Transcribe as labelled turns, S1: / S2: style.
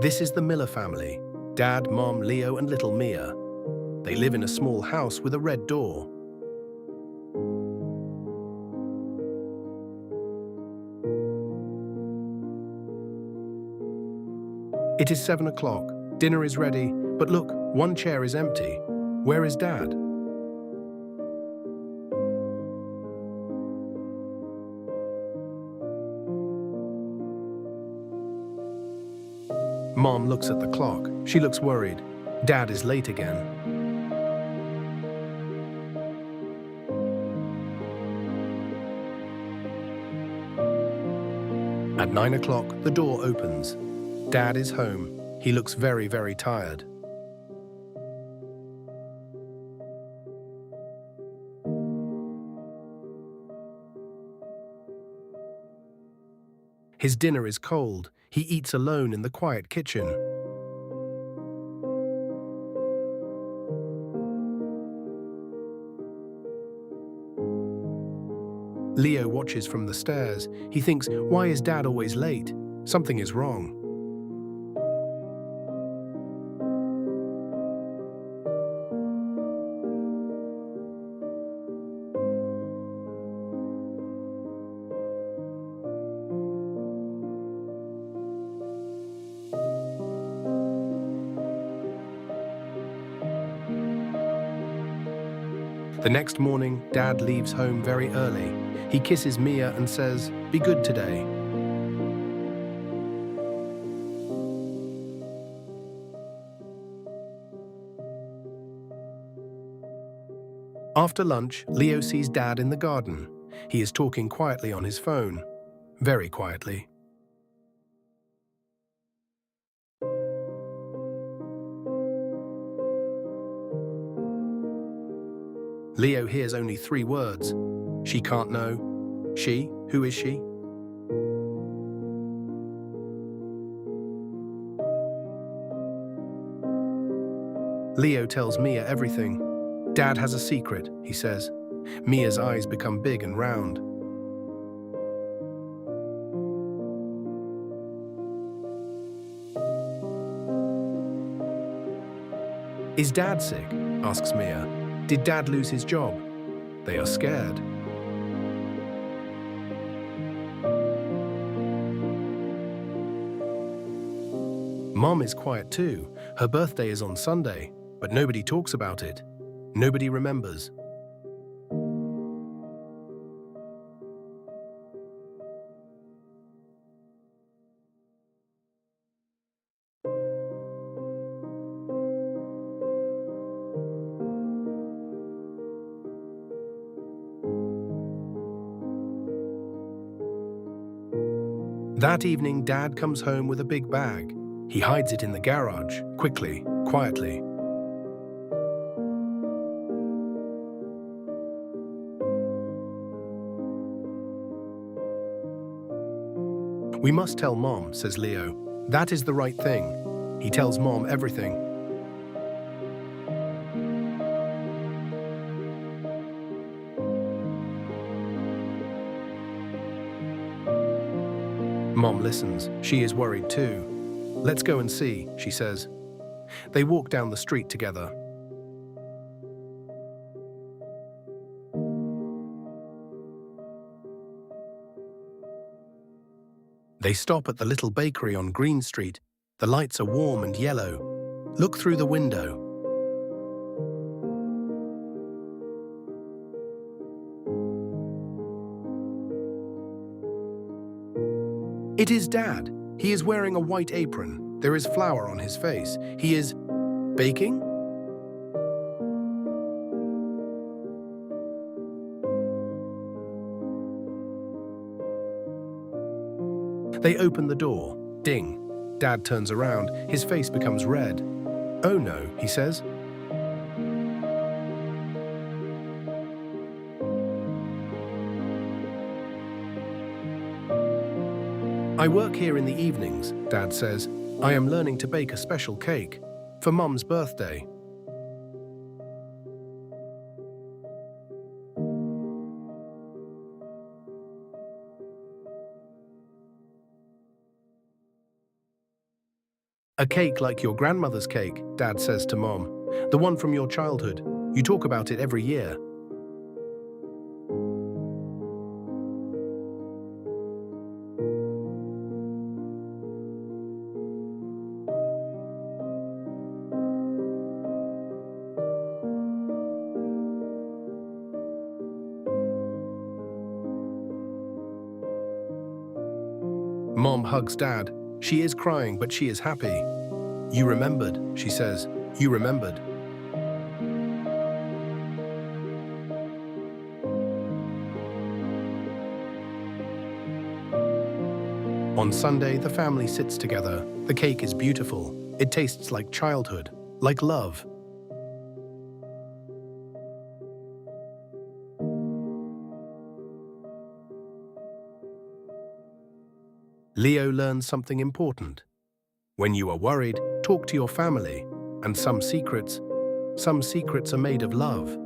S1: This is the Miller family: Dad, Mom, Leo, and little Mia. They live in a small house with a red door. It is 7 o'clock. Dinner is ready, but look, one chair is empty. Where is Dad? Mom looks at the clock. She looks worried. Dad is late again. At 9 o'clock, the door opens. Dad is home. He looks very, very tired. His dinner is cold. He eats alone in the quiet kitchen. Leo watches from the stairs. He thinks, why is Dad always late? Something is wrong. The next morning, Dad leaves home very early. He kisses Mia and says, "Be good today." After lunch, Leo sees Dad in the garden. He is talking quietly on his phone. Very quietly. Leo hears only 3 words. She can't know. She? Who is she? Leo tells Mia everything. Dad has a secret, he says. Mia's eyes become big and round. Is Dad sick? Asks Mia. Did Dad lose his job? They are scared. Mom is quiet too. Her birthday is on Sunday, but nobody talks about it. Nobody remembers. That evening, Dad comes home with a big bag. He hides it in the garage, quickly, quietly. We must tell Mom, says Leo. That is the right thing. He tells Mom everything. Mom listens. She is worried too. Let's go and see, she says. They walk down the street together. They stop at the little bakery on Green Street. The lights are warm and yellow. Look through the window. It is Dad. He is wearing a white apron. There is flour on his face. He is baking? They open the door. Ding. Dad turns around. His face becomes red. Oh no, he says. I work here in the evenings, Dad says. I am learning to bake a special cake for Mum's birthday. A cake like your grandmother's cake, Dad says to Mom. The one from your childhood. You talk about it every year. Mom hugs Dad. She is crying, but she is happy. You remembered, she says. You remembered. On Sunday, the family sits together. The cake is beautiful. It tastes like childhood, like love. Leo learns something important. When you are worried, talk to your family, and some secrets are made of love.